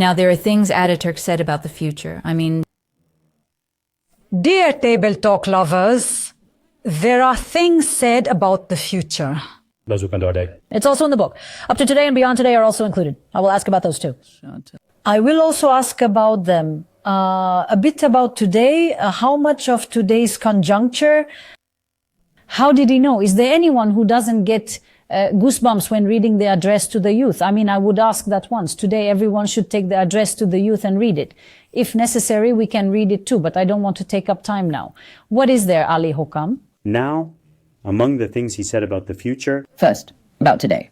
Now, there are things Atatürk said about the future. I mean, dear Table Talk lovers, there are things said about the future. It's also in the book. Up to today and beyond today are also included. I will ask about those too. I will also ask about them. A bit about today, how much of today's conjuncture. How did he know? Is there anyone who doesn't get goosebumps when reading the address to the youth? I mean, I would ask that once. Today, everyone should take the address to the youth and read it. If necessary, we can read it too, but I don't want to take up time now. What is there, Ali Hokam? Now, among the things he said about the future. First, about today.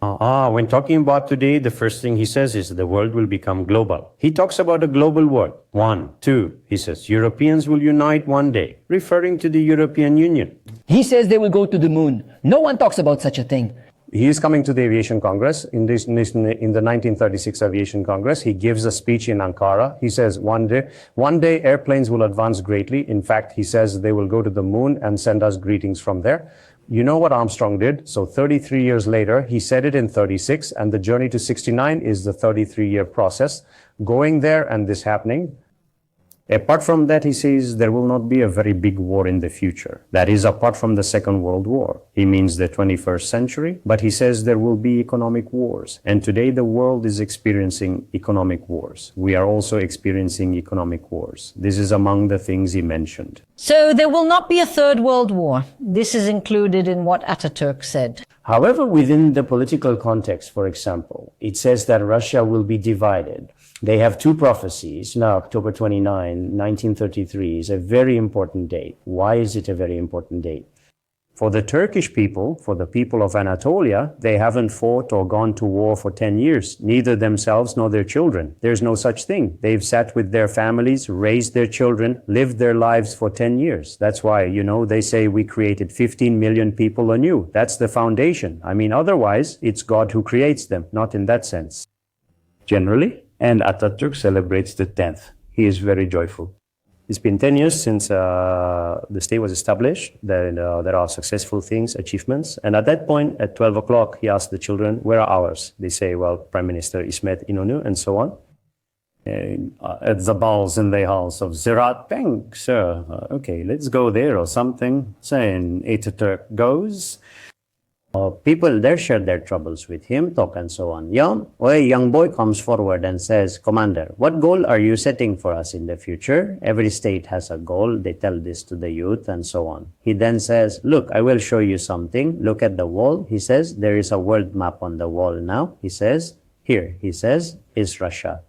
When talking about today, the first thing he says is the world will become global. He talks about a global world. 1, 2, he says, Europeans will unite one day, referring to the European Union. He says they will go to the moon. No one talks about such a thing. He is coming to the Aviation Congress. In the 1936 Aviation Congress, he gives a speech in Ankara. He says one day airplanes will advance greatly. In fact, he says they will go to the moon and send us greetings from there. You know what Armstrong did? So 33 years later, he said it in 36, and the journey to 69 is the 33-year process. Going there and this happening. Apart from that, he says there will not be a very big war in the future. That is, apart from the Second World War. He means the 21st century, but he says there will be economic wars. And today the world is experiencing economic wars. We are also experiencing economic wars. This is among the things he mentioned. So there will not be a third world war. This is included in what Atatürk said. However, within the political context, for example, it says that Russia will be divided. They have two prophecies. Now, October 29, 1933 is a very important date. Why is it a very important date? For the Turkish people, for the people of Anatolia, they haven't fought or gone to war for 10 years, neither themselves nor their children. There's no such thing. They've sat with their families, raised their children, lived their lives for 10 years. That's why, they say we created 15 million people anew. That's the foundation. I mean, otherwise, it's God who creates them, not in that sense. Generally, and Atatürk celebrates the 10th. He is very joyful. It's been 10 years since the state was established. There are successful things, achievements. And at that point, at 12 o'clock, he asked the children, where are ours? They say, well, Prime Minister İsmet İnönü, and so on. At the balls in the house of Serhat, bang, sir. Okay, let's go there or something. Saying Atatürk goes. People there share their troubles with him, talk and so on. A young boy comes forward and says, Commander, what goal are you setting for us in the future? Every state has a goal. They tell this to the youth and so on. He then says, look, I will show you something. Look at the wall. He says, there is a world map on the wall now. He says, here, he says, is Russia.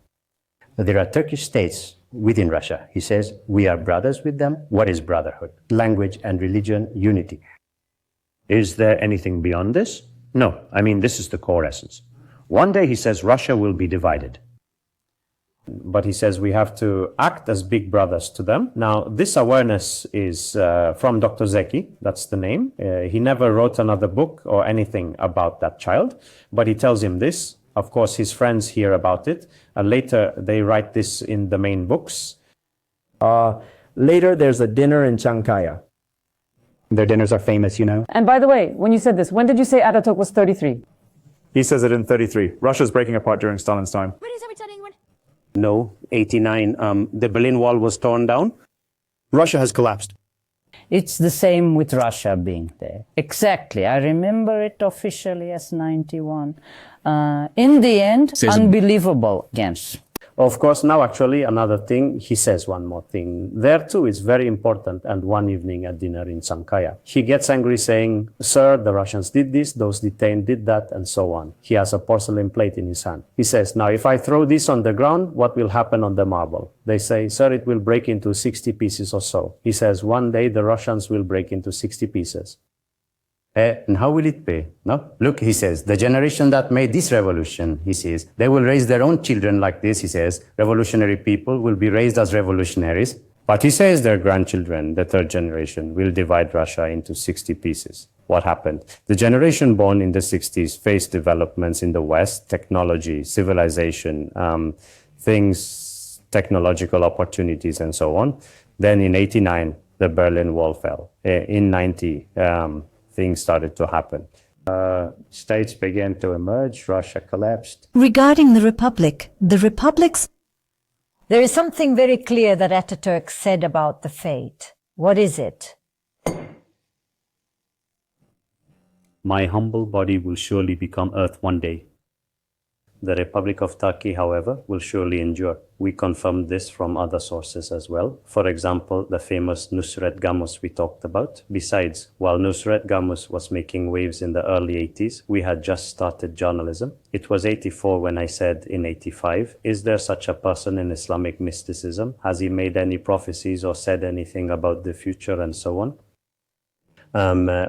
There are Turkish states within Russia. He says, we are brothers with them. What is brotherhood? Language and religion, unity. Is there anything beyond this? No. I mean, this is the core essence. One day, he says, Russia will be divided. But he says we have to act as big brothers to them. Now, this awareness is from Dr. Zeki. That's the name. He never wrote another book or anything about that child. But he tells him this. Of course, his friends hear about it. Later, they write this in the main books. Later, there's a dinner in Cayce. Their dinners are famous, And by the way, when you said this, when did you say Atatürk was 33? He says it in 33. Russia's breaking apart during Stalin's time. What is every studying one? No, 89. The Berlin Wall was torn down. Russia has collapsed. It's the same with Russia being there. Exactly. I remember it officially as 91. In the end, unbelievable against. Of course, now actually another thing, he says one more thing. There too is very important, and one evening at dinner in Cayce, he gets angry saying, sir, the Russians did this, those detained did that, and so on. He has a porcelain plate in his hand. He says, now if I throw this on the ground, what will happen on the marble? They say, sir, it will break into 60 pieces or so. He says, one day the Russians will break into 60 pieces. And how will it be? No? Look, he says, the generation that made this revolution, he says, they will raise their own children like this, he says. Revolutionary people will be raised as revolutionaries. But he says their grandchildren, the third generation, will divide Russia into 60 pieces. What happened? The generation born in the 60s faced developments in the West, technology, civilization, things, technological opportunities, and so on. Then in 89, the Berlin Wall fell. In 90, things started to happen. States began to emerge, Russia collapsed. Regarding the Republic's There is something very clear that Atatürk said about the fate. What is it? My humble body will surely become earth one day. The Republic of Turkey, however, will surely endure. We confirmed this from other sources as well. For example, the famous Nusret Gamus we talked about. Besides, while Nusret Gamus was making waves in the early 80s, we had just started journalism. It was 84 when I said in 85, is there such a person in Islamic mysticism? Has he made any prophecies or said anything about the future and so on?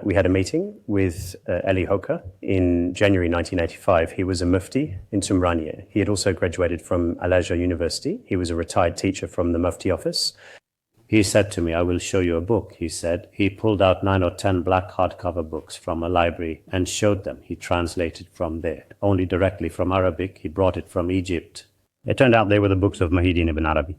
We had a meeting with Ali Hoka in January 1985. He was a mufti in Sumraniye. He had also graduated from Al-Azhar University. He was a retired teacher from the mufti office. He said to me, I will show you a book, he said. He pulled out 9 or 10 black hardcover books from a library and showed them. He translated from there, only directly from Arabic. He brought it from Egypt. It turned out they were the books of Muhyiddin ibn Arabi.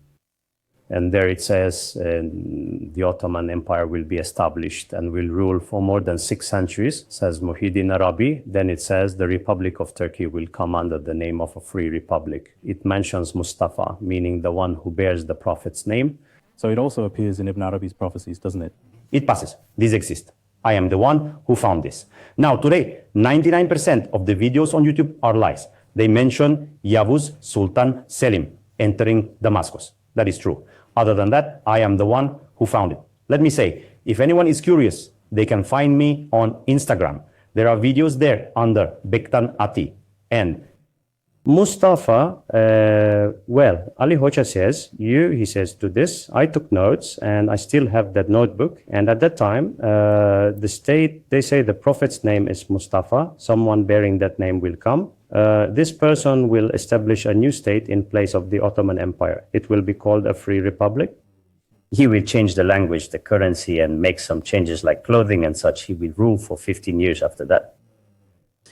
And there it says the Ottoman Empire will be established and will rule for more than 6 centuries, says Muhyiddin Arabi. Then it says the Republic of Turkey will come under the name of a free republic. It mentions Mustafa, meaning the one who bears the Prophet's name. So it also appears in Ibn Arabi's prophecies, doesn't it? It passes. These exist. I am the one who found this. Now, today, 99% of the videos on YouTube are lies. They mention Yavuz Sultan Selim entering Damascus. That is true. Other than that, I am the one who found it. Let me say, if anyone is curious, they can find me on Instagram. There are videos there under Bektan Ati. And Mustafa, Ali Hoca says, he says to this, I took notes and I still have that notebook. And at that time, the state, they say the Prophet's name is Mustafa. Someone bearing that name will come. This person will establish a new state in place of the Ottoman Empire. It will be called a free republic. He will change the language, the currency, and make some changes like clothing and such. He will rule for 15 years after that.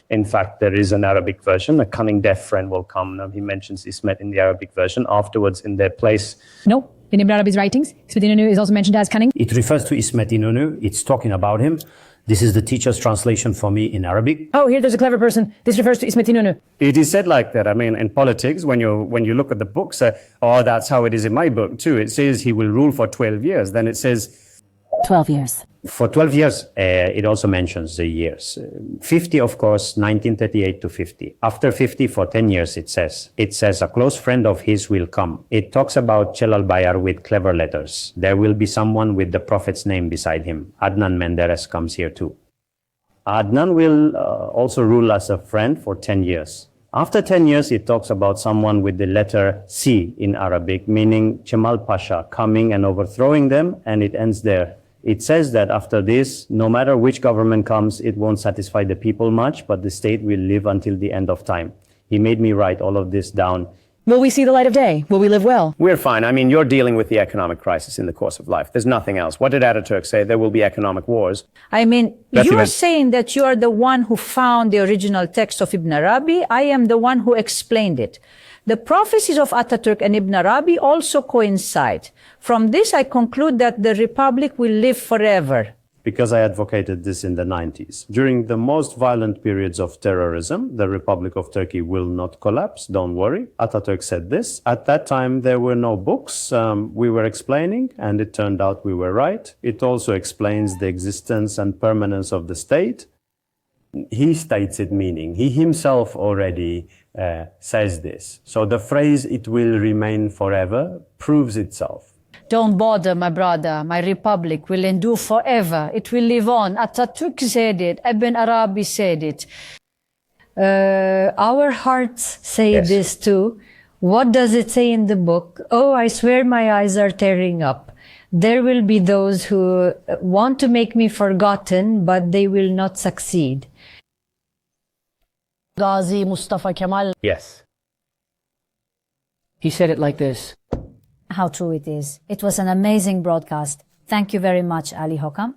In fact, there is an Arabic version. A cunning deaf friend will come. Now, he mentions Ismet in the Arabic version. Afterwards, in their place. No, in Ibn Arabi's writings, Ismet Inonu is also mentioned as cunning. It refers to Ismet Inonu. It's talking about him. This is the teacher's translation for me in Arabic. Oh, here there's a clever person. This refers to Ismet Inonu. It is said like that. I mean, in politics, when you look at the books, that's how it is in my book too. It says he will rule for 12 years. Then it says 12 years. For 12 years, it also mentions the years. 50, of course, 1938 to 50. After 50, for 10 years, it says a close friend of his will come. It talks about Celal Bayar with clever letters. There will be someone with the Prophet's name beside him. Adnan Menderes comes here too. Adnan will also rule as a friend for 10 years. After 10 years, it talks about someone with the letter C in Arabic, meaning Cemal Pasha coming and overthrowing them, and it ends there. It says that after this, no matter which government comes, it won't satisfy the people much, but the state will live until the end of time. He made me write all of this down. Will we see the light of day? Will we live well? We're fine. I mean, you're dealing with the economic crisis in the course of life. There's nothing else. What did Atatürk say? There will be economic wars. I mean, you're saying that you are the one who found the original text of Ibn Arabi. I am the one who explained it. The prophecies of Atatürk and Ibn Arabi also coincide. From this, I conclude that the Republic will live forever. Because I advocated this in the 90s. During the most violent periods of terrorism, the Republic of Turkey will not collapse, don't worry. Atatürk said this. At that time, there were no books we were explaining, and it turned out we were right. It also explains the existence and permanence of the state. He states it, meaning he himself already says this. So the phrase, it will remain forever, proves itself. Don't bother, my brother. My republic will endure forever. It will live on. Atatürk said it. Ibn Arabi said it. Our hearts say this too. What does it say in the book? Oh, I swear my eyes are tearing up. There will be those who want to make me forgotten, but they will not succeed. Ghazi Mustafa Kemal. Yes. He said it like this. How true it is. It was an amazing broadcast. Thank you very much, Ali Hokam.